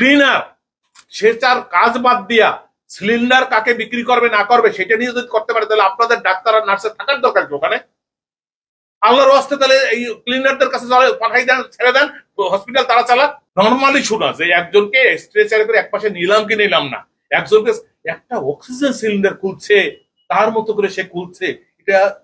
Cleaner, সে তার কাজ বাদ দিয়া সিলিন্ডার কাকে বিক্রি করবে না করবে সেটা নিয়ে যদি করতে পারে, তাহলে আপনাদের ডাক্তার আর নার্সের থাকার দরকার কি ওখানে? আল্লাহর ওয়াস্তে তাহলে এই ক্লিনারদের কাছে পাঠাই দেন, ছেড়ে দেন, হসপিটাল তারা চালাক। নর্মালি শোনা যে একজনকে স্ট্রেচারে করে একপাশে নিলাম কি নিলাম না, একজনকে একটা অক্সিজেন সিলিন্ডার খুলছে তার মতো করে সে খুলছে,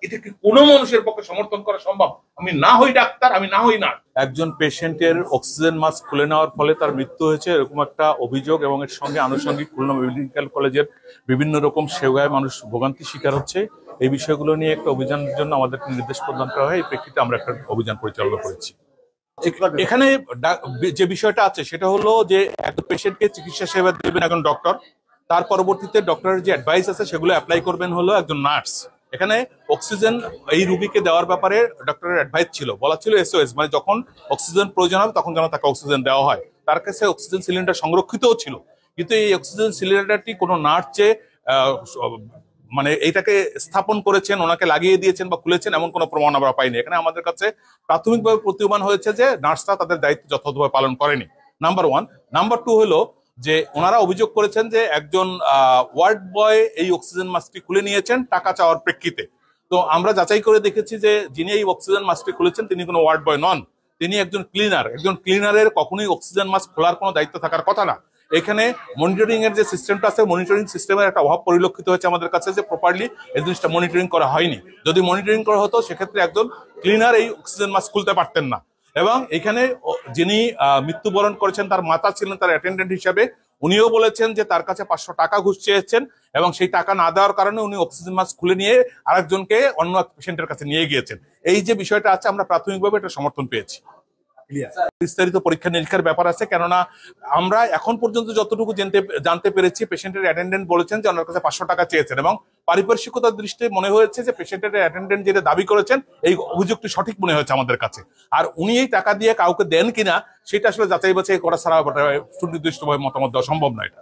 এটা কি কোনো মানুষের পক্ষে সমর্থন করা সম্ভব? আমি না হই ডাক্তার, আমি না হই না। একজন পেশেন্টের অক্সিজেন মাস্ক খুলে নেওয়ার ফলে তার মৃত্যু হয়েছে এরকম একটা অভিযোগ, এবং এর সঙ্গে আনুষঙ্গিক খুলনা মেডিকেল কলেজের বিভিন্ন রকম সেবায় মানুষ ভোগান্তি শিকার হচ্ছে। এই বিষয়গুলো নিয়ে একটা অভিযানের জন্য আমাদেরকে নির্দেশ প্রদান করা হয়। এই প্রেক্ষিতে আমরা একটা অভিযান পরিচালনা করেছি। এখানে যে বিষয়টা আছে সেটা হলো যে একজন পেশেন্টকে চিকিৎসা সেবা দেবেন একজন ডক্টর, তার পরবর্তীতে ডক্টরের যে অ্যাডভাইস আছে সেগুলো অ্যাপ্লাই করবেন হলো একজন নার্স। এখানে অক্সিজেন এই রোগীকে দেওয়ার ব্যাপারে ডক্টরের অ্যাডভাইস ছিল, বলা ছিল এসওএস, মানে যখন অক্সিজেন প্রয়োজন হবে তখন যেন তাকে অক্সিজেন দেওয়া হয়। তার কাছে অক্সিজেন সিলিন্ডার সংরক্ষিতও ছিল, কিন্তু এই অক্সিজেন সিলিন্ডারটি কোনো নার্স মানে এইটাকে স্থাপন করেছেন, ওনাকে লাগিয়ে দিয়েছেন বা খুলেছেন এমন কোনো প্রমাণ আমরা পাইনি। এখানে আমাদের কাছে প্রাথমিকভাবে প্রতীয়মান হয়েছে যে নার্সরা তাদের দায়িত্ব যথাযথভাবে পালন করেনি, নাম্বার ওয়ান। নাম্বার টু হলো যে ওনারা অভিযোগ করেছেন যে একজন ওয়ার্ড বয় এই অক্সিজেন মাস্কটি খুলে নিয়েছেন টাকা চাওয়ার প্রেক্ষিতে। তো আমরা যাচাই করে দেখেছি যে যিনি এই অক্সিজেন মাস্কটি খুলেছেন তিনি কোনো ওয়ার্ড বয় নন, তিনি একজন ক্লিনার। একজন ক্লিনারের কখনোই অক্সিজেন মাস্ক খোলার কোনো দায়িত্ব থাকার কথা না। এখানে মনিটরিং এর যে সিস্টেমটা আছে, মনিটরিং সিস্টেমের একটা অভাব পরিলক্ষিত হয়েছে আমাদের কাছে, যে প্রপারলি এই জিনিসটা মনিটরিং করা হয়নি। যদি মনিটরিং করা হতো সেক্ষেত্রে একজন ক্লিনার এই অক্সিজেন মাস্ক খুলতে পারতেন না। এবং এখানে যিনি মৃত্যুবরণ করেছেন তার মাতা ছিলেন তার অ্যাটেন্ডেন্ট হিসাবে, উনিও বলেছেন যে তার কাছে 500 টাকা ঘুষ চেয়েছেন, এবং সেই টাকা না দেওয়ার কারণে উনি অক্সিজেন মাস্ক খুলে নিয়ে আরেকজনকে অন্য পেশেন্টের কাছে নিয়ে গিয়েছেন। এই যে বিষয়টা আছে আমরা প্রাথমিকভাবে এটা সমর্থন পেয়েছি। বিস্তারিত পরীক্ষা নিরীক্ষার ব্যাপার আছে, কেননা আমরা এখন পর্যন্ত যতটুকু জানতে পেরেছি পেশেন্টের অ্যাটেন্ডেন্ট বলেছেন যে ওনার কাছে 500 টাকা চেয়েছেন, এবং পারিপার্শ্বিকতার দৃষ্টিতে মনে হয়েছে যে পেশেন্টের অ্যাটেন্ডেন্ট যেটা দাবি করেছেন এই অভিযোগটি সঠিক মনে হয়েছে আমাদের কাছে। আর উনি এই টাকা দিয়ে কাউকে দেন কিনা সেটা আসলে যাচাই বাছাই করা ছাড়া সুনির্দিষ্টভাবে মতামত দেওয়া সম্ভব নয়। এটা